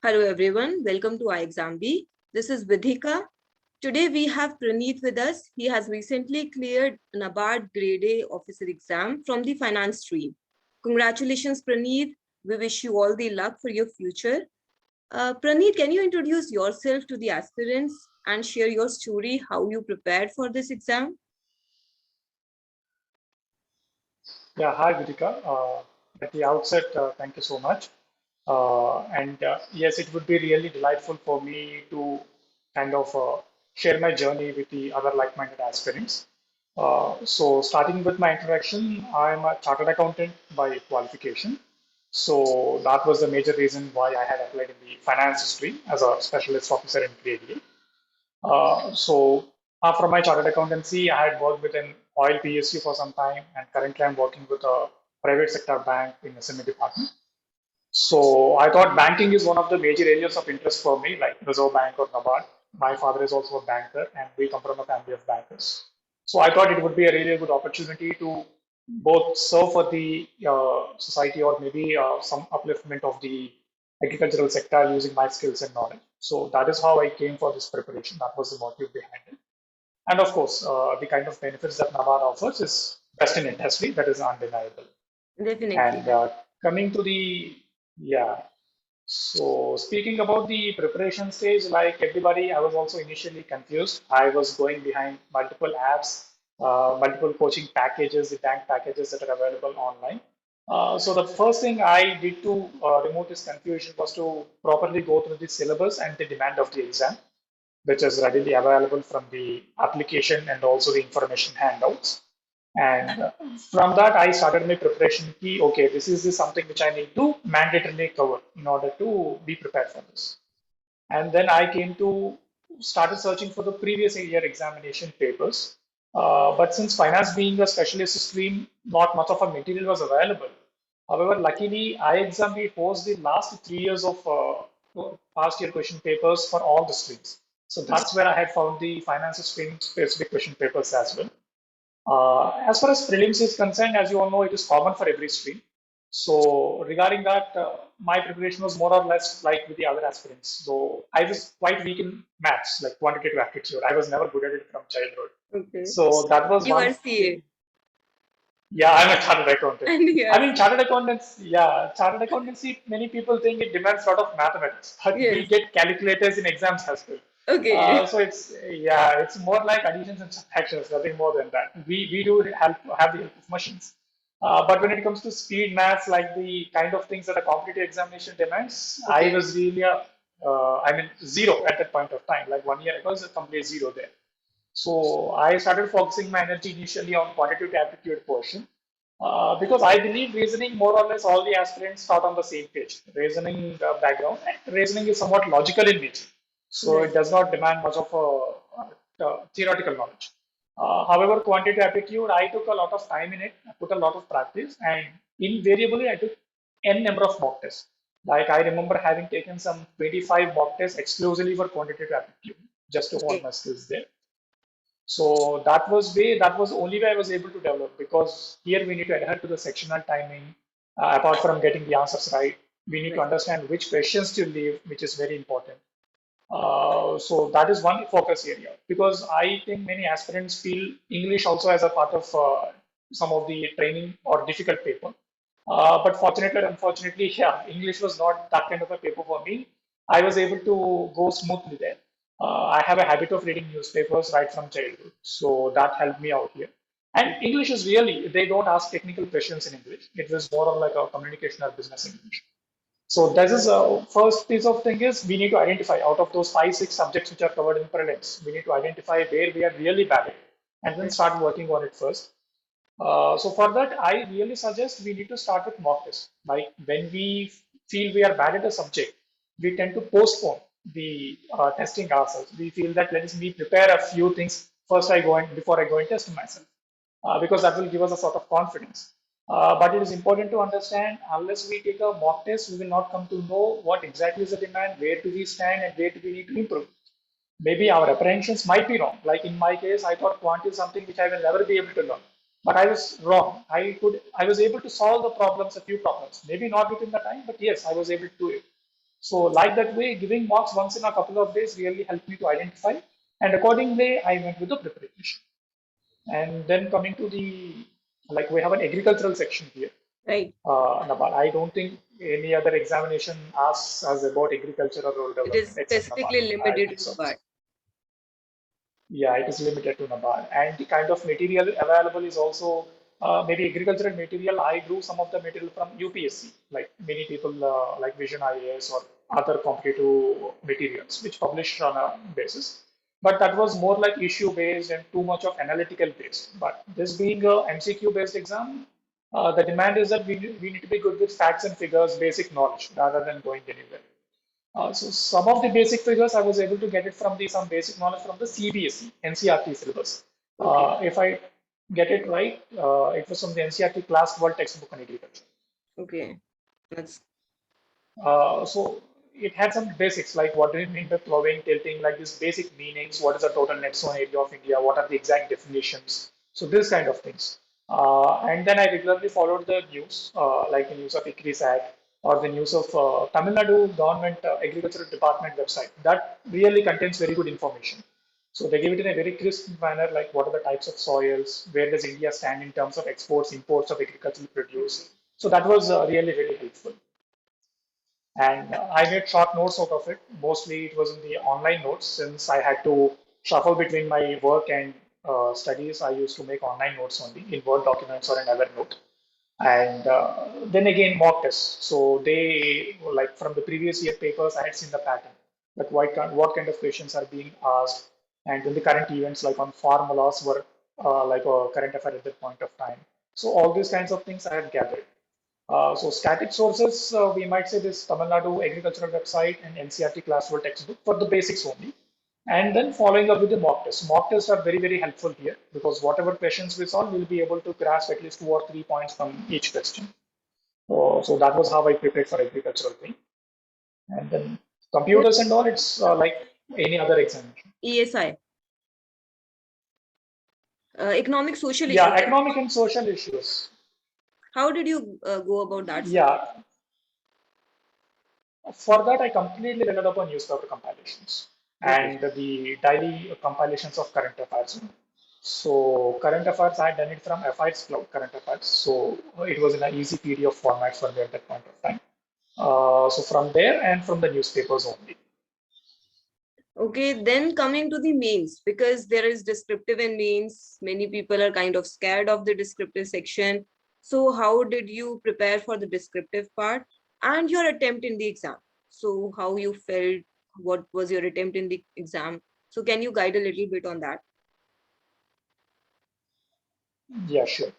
Hello everyone, welcome to iExamB. This is Vidhika. Today we have Praneeth with us. He has recently cleared NABARD Grade A Officer exam from the finance stream. Congratulations, Praneeth. We wish you all the luck for your future. Praneeth, can you introduce yourself to the aspirants and share your story, how you prepared for this exam? Yeah, hi Vidhika. At the outset, thank you so much. Yes, it would be really delightful for me to kind of share my journey with the other like-minded aspirants. Starting with my introduction, I'm a chartered accountant by qualification. So that was the major reason why I had applied in the finance stream as a specialist officer in Grade A. After my chartered accountancy, I had worked with an oil PSU for some time, and currently I'm working with a private sector bank in the SME department. So I thought banking is one of the major areas of interest for me, like Reserve Bank or NABARD. My father is also a banker, and we come from a family of bankers. So I thought it would be a really good opportunity to both serve for the society or maybe some upliftment of the agricultural sector using my skills and knowledge. So that is how I came for this preparation. That was the motive behind it. And of course, the kind of benefits that NABARD offers is best in industry. That is undeniable. Definitely. And coming to the, yeah, so speaking about the preparation stage, like everybody, I was also initially confused. I was going behind multiple apps, multiple coaching packages, the bank packages that are available online. So the first thing I did to remove this confusion was to properly go through the syllabus and the demand of the exam, which is readily available from the application and also the information handouts. And from that, I started my preparation key. Okay, this is something which I need to mandatorily cover in order to be prepared for this. And then I came to started searching for the previous year examination papers. But since finance being a specialist stream, not much of a material was available. However, luckily, iExam hosts the last 3 years of past year question papers for all the streams. So that's where I had found the finance stream specific question papers as well. As far as prelims is concerned, as you all know, it is common for every stream. So regarding that, my preparation was more or less like with the other aspirants. So I was quite weak in maths, like quantitative aptitude. I was never good at it from childhood. Okay. So that was You are one CA. Yeah, I'm a chartered accountant. And I yes, mean, chartered accountants, yeah, chartered accountancy, many people think it demands a lot of mathematics, but we yes. get calculators in exams as well. Okay. It's more like additions and subtractions, nothing more than that. We do have the help of machines. But when it comes to speed maths, like the kind of things that a competitive examination demands, I Okay. was really zero at that point of time. Like 1 year ago, I was a complete zero there. So I started focusing my energy initially on quantitative aptitude portion because I believe reasoning more or less all the aspirants start on the same page. Reasoning background and reasoning is somewhat logical in nature, so Right. it does not demand much of a theoretical knowledge. However, quantitative aptitude, I took a lot of time in it. I put a lot of practice, and invariably, I took n number of mock tests. Like I remember having taken some 25 mock tests exclusively for quantitative aptitude, just to hone Okay. my skills there. So that was the only way I was able to develop because here we need to adhere to the sectional timing. Apart from getting the answers right, we need to Right. understand which questions to leave, which is very important. So that is one focus area because I think many aspirants feel English also as a part of some of the training or difficult paper. But fortunately, unfortunately, yeah, English was not that kind of a paper for me. I was able to go smoothly there. I have a habit of reading newspapers right from childhood, so that helped me out here. And English is really, they don't ask technical questions in English. It was more of like a communication or business English. So this is first piece of thing is we need to identify out of those 5, 6 subjects which are covered in prelims. We need to identify where we are really bad at, and then Right. start working on it first. So for that, I really suggest we need to start with mock tests. Like when we feel we are bad at a subject, we tend to postpone the testing ourselves. We feel that let me prepare a few things first I go in before I go and test myself, because that will give us a sort of confidence. But it is important to understand unless we take a mock test, we will not come to know what exactly is the demand, where do we stand, and where do we need to improve. Maybe our apprehensions might be wrong. Like in my case, I thought quant is something which I will never be able to learn. But I was wrong. I was able to solve the problems, a few problems. Maybe not within the time, but yes, I was able to do it. So like that way, giving marks once in a couple of days really helped me to identify, and accordingly, I went with the preparation. And then coming to the, like we have an agricultural section here. Right. NABARD. I don't think any other examination asks us about agriculture or rural It development is except NABARD. specifically I limited think to so. NABARD. Yeah, it is limited to NABARD. And the kind of material available is also maybe agricultural material. I drew some of the material from UPSC, like many people like Vision IAS or other competitive materials, which publish on a basis. But that was more like issue based and too much of analytical based. But this being a MCQ based exam, the demand is that we need to be good with facts and figures, basic knowledge, rather than going anywhere. So some of the basic figures I was able to get it from the some basic knowledge from the CBSE NCRT syllabus. Okay. If I get it right, it was from the NCRT class 12 textbook on agriculture. Okay. That's So it had some basics like what do you mean by plowing, tilting, like these basic meanings, what is the total net zone area of India, what are the exact definitions. So this kind of things. And then I regularly followed the news, like the news of ICRISAT or the news of Tamil Nadu government agricultural department website. That really contains very good information. So they give it in a very crisp manner, like what are the types of soils, where does India stand in terms of exports, imports of agricultural produce. So that was really, really helpful. And I made short notes out of it. Mostly it was in the online notes since I had to shuffle between my work and studies. I used to make online notes only in Word documents or in Evernote. And then again, mock tests. So they, like from the previous year papers, I had seen the pattern, like what kind of questions are being asked. And then the current events, like on formulas, were like a current affair at that point of time. So all these kinds of things I had gathered. So static sources, we might say this Tamil Nadu agricultural website and NCRT class 12 textbook for the basics only. And then following up with the mock tests. Mock tests are very, very helpful here because whatever questions we solve, we'll be able to grasp at least 2 or 3 points from each question. So that was how I prepared for agricultural thing. And then good. computers and all, it's like any other examination. ESI, economic social Yeah, issues. economic and social issues. How did you go about that subject? Yeah, for that, I completely relied upon newspaper compilations Okay. and the daily compilations of current affairs. So current affairs, I had done it from FI's Cloud Current Affairs. So it was in an easy PDF format for me at that point of time. So from there and from the newspapers only. Okay, then coming to the mains, because there is descriptive and mains, many people are kind of scared of the descriptive section. So how did you prepare for the descriptive part and your attempt in the exam? So how you felt, what was your attempt in the exam? So can you guide a little bit on that? Yeah, sure.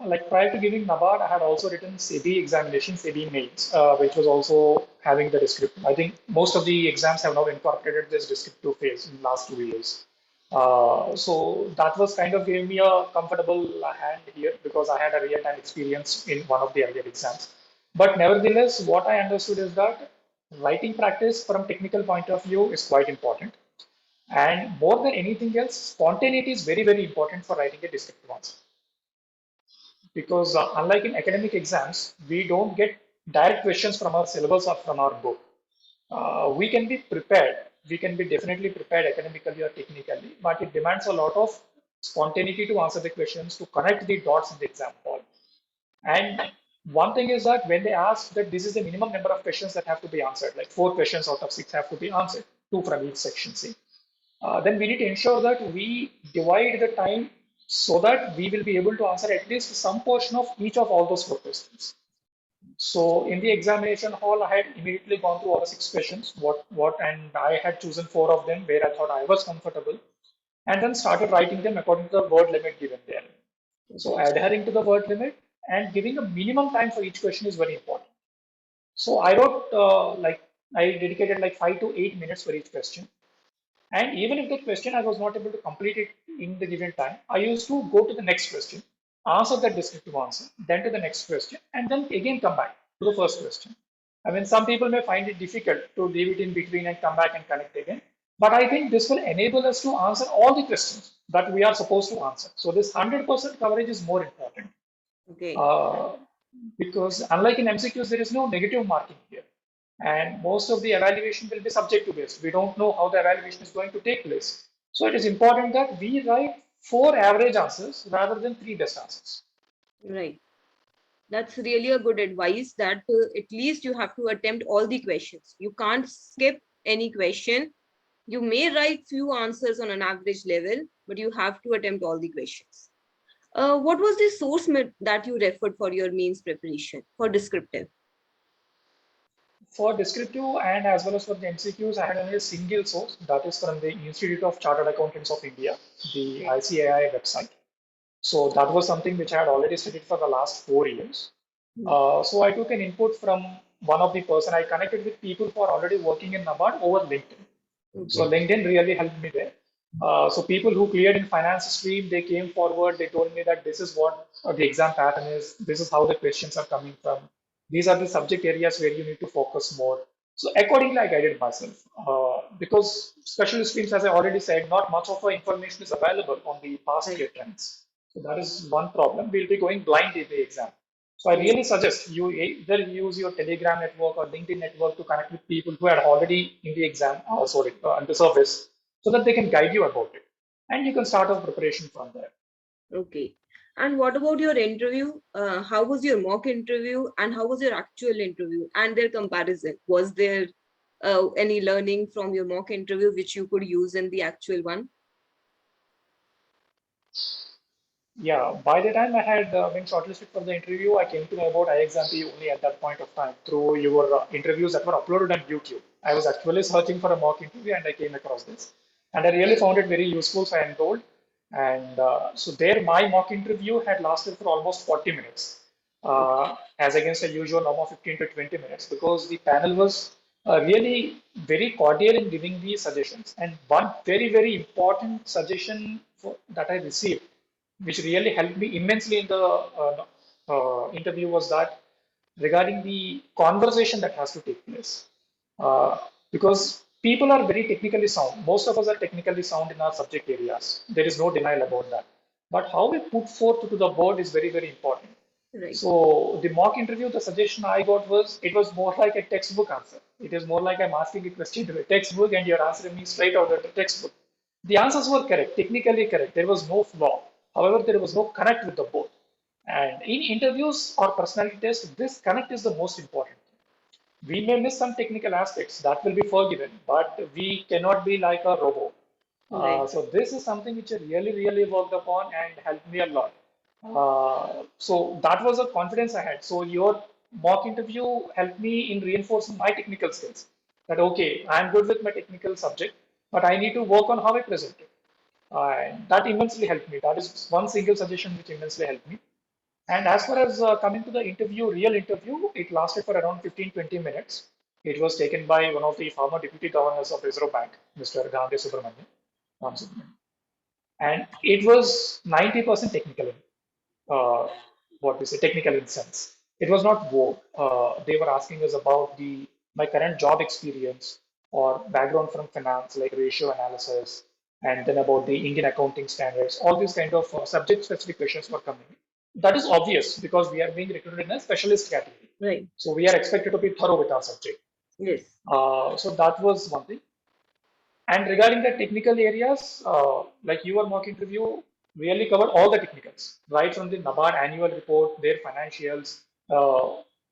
Like prior to giving NABARD, I had also written SEBI examination, SEBI mains, which was also having the descriptive. I think most of the exams have now incorporated this descriptive phase in the last 2 years. So that was kind of giving me a comfortable hand here because I had a real-time experience in one of the earlier exams. But nevertheless, what I understood is that writing practice from technical point of view is quite important. And more than anything else, spontaneity is very, very important for writing a descriptive answer because unlike in academic exams, we don't get direct questions from our syllabus or from our book. We can be prepared. We can be definitely prepared academically or technically, but it demands a lot of spontaneity to answer the questions, to connect the dots in the exam hall. And one thing is that when they ask that this is the minimum number of questions that have to be answered, like 4 questions out of 6 have to be answered, 2 from each section, say, then we need to ensure that we divide the time so that we will be able to answer at least some portion of each of all those 4 questions. So in the examination hall, I had immediately gone through all the 6 questions, and I had chosen 4 of them where I thought I was comfortable, and then started writing them according to the word limit given there. So Okay. adhering to the word limit and giving a minimum time for each question is very important. So I wrote I dedicated like 5 to 8 minutes for each question. And even if that question I was not able to complete it in the given time, I used to go to the next question, answer that descriptive answer, then to the next question, and then again come back to the first question. I mean, some people may find it difficult to leave it in between and come back and connect again. But I think this will enable us to answer all the questions that we are supposed to answer. So this 100% coverage is more important. Okay. Uh, because unlike in MCQs, there is no negative marking here. And most of the evaluation will be subjective based. We don't know how the evaluation is going to take place. So it is important that we write 4 average answers rather than 3 best answers. Right. That's really a good advice that at least you have to attempt all the questions. You can't skip any question. You may write few answers on an average level, but you have to attempt all the questions. What was the source that you referred for your means preparation for descriptive? For descriptive and as well as for the MCQs, I had only a single source, that is from the Institute of Chartered Accountants of India, the Okay. ICAI website. So that was something which I had already studied for the last 4 years. Hmm. So I took an input from one of the person. I connected with people who are already working in NABARD over LinkedIn. So Okay. LinkedIn really helped me there. So people who cleared in finance stream, they came forward. They told me that this is what the exam pattern is. This is how the questions are coming from. These are the subject areas where you need to focus more. So accordingly, I guided myself because specialist streams, as I already said, not much of our information is available on the past Right. year trends. So that is one problem. We'll be going blind in the exam. So I Yes. really suggest you either use your Telegram network or LinkedIn network to connect with people who are already in the exam, in the service, so that they can guide you about it. And you can start off preparation from there. Okay. And what about your interview? How was your mock interview and how was your actual interview and their comparison? Was there any learning from your mock interview which you could use in the actual one? Yeah, by the time I had been shortlisted for the interview, I came to know about iExamP only at that point of time through your interviews that were uploaded on YouTube. I was actually searching for a mock interview and I came across this. And I really found it very useful, so I enrolled. And so there, my mock interview had lasted for almost 40 minutes, Okay. as against a usual norm of 15 to 20 minutes, because the panel was really very cordial in giving the suggestions. And one very, very important suggestion that I received, which really helped me immensely in the interview, was that regarding the conversation that has to take place. Uh, because people are very technically sound. Most of us are technically sound in our subject areas. There is no denial about that. But how we put forth to the board is very, very important. Right. So the mock interview, the suggestion I got was it was more like a textbook answer. It is more like I'm asking a question to a textbook and you're answering me straight out of the textbook. The answers were correct, technically correct. There was no flaw. However, there was no connect with the board. And in interviews or personality tests, this connect is the most important. We may miss some technical aspects that will be forgiven, but we cannot be like a robot. Right. So this is something which I really, really worked upon and helped me a lot. So that was a confidence I had. So your mock interview helped me in reinforcing my technical skills. That okay, I'm good with my technical subject, but I need to work on how I present it. And that immensely helped me. That is one single suggestion which immensely helped me. And as far as coming to the interview, real interview, it lasted for around 15-20 minutes. It was taken by one of the former deputy governors of Reserve Bank, Mr. Gandhi Subramanian. And it was 90% technical, uh, what we say, technical in sense. It was not vogue. They were asking us about my current job experience or background from finance, like ratio analysis, and then about the Indian accounting standards. All these kind of subject-specific questions were coming. That is obvious because we are being recruited in a specialist category. Right. So we are expected to be thorough with our subject. Yes. So that was one thing. And regarding the technical areas, like your mock interview really covered all the technicals, right from the NABARD annual report, their financials,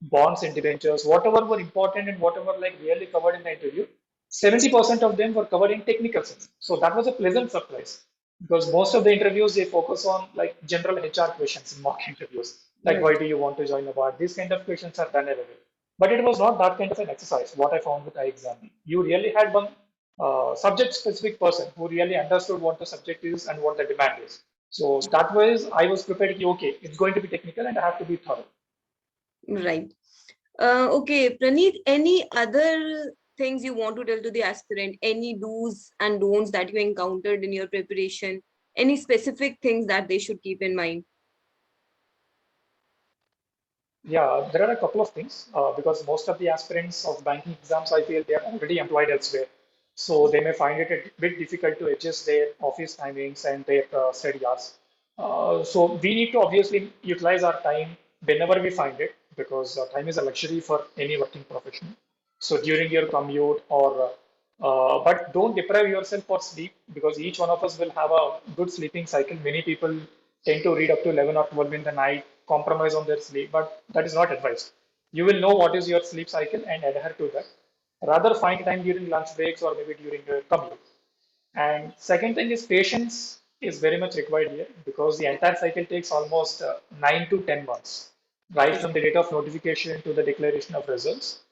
bonds and debentures, whatever were important and whatever like really covered in the interview. 70% of them were covered in technical sense. So that was a pleasant surprise because most of the interviews they focus on like general HR questions in mock interviews, like Right. why do you want to join NABARD? These kind of questions are done away with. But it was not that kind of an exercise. What I found with iExam, you really had one subject specific person who really understood what the subject is and what the demand is. So that was I was prepared. Okay, it's going to be technical and I have to be thorough. Right. Okay, Praneeth, any other things you want to tell to the aspirant? Any do's and don'ts that you encountered in your preparation? Any specific things that they should keep in mind? Yeah, there are a couple of things because most of the aspirants of banking exams, I feel they are already employed elsewhere. So they may find it a bit difficult to adjust their office timings and their study hours. So we need to obviously utilize our time whenever we find it because time is a luxury for any working professional. So during your commute but don't deprive yourself for sleep because each one of us will have a good sleeping cycle. Many people tend to read up to 11 or 12 in the night, compromise on their sleep, but that is not advised. You will know what is your sleep cycle and adhere to that. Rather find time during lunch breaks or maybe during your commute. And second thing is patience is very much required here because the entire cycle takes almost 9 to 10 months, right from the date of notification to the declaration of results.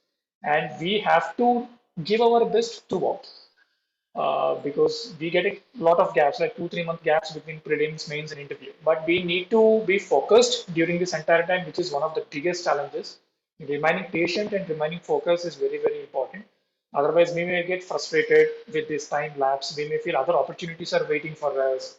And we have to give our best throughout because we get a lot of gaps, like 2 3 month gaps between prelims, mains, and interview. But we need to be focused during this entire time, which is one of the biggest challenges. Remaining patient and remaining focused is very, very important. Otherwise, we may get frustrated with this time lapse. We may feel other opportunities are waiting for us.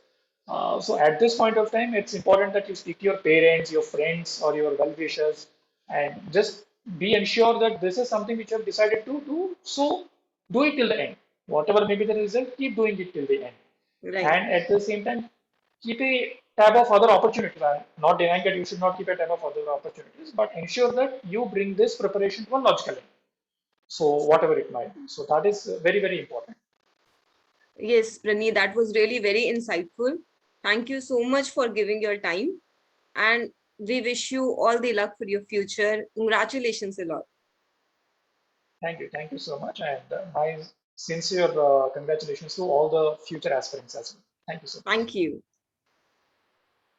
So at this point of time, it's important that you speak to your parents, your friends, or your well-wishers, and just be ensured that this is something which you have decided to do. So do it till the end. Whatever may be the result, keep doing it till the end. Right. And at the same time, keep a tab of other opportunities. I'm not denying that you should not keep a tab of other opportunities, but ensure that you bring this preparation to a logical end. So whatever it might be. So that is very, very important. Yes, Praneeth, that was really very insightful. Thank you so much for giving your time. And we wish you all the luck for your future. Congratulations a lot. Thank you so much. And my sincere congratulations to all the future aspirants as well. Thank you so much. Thank you.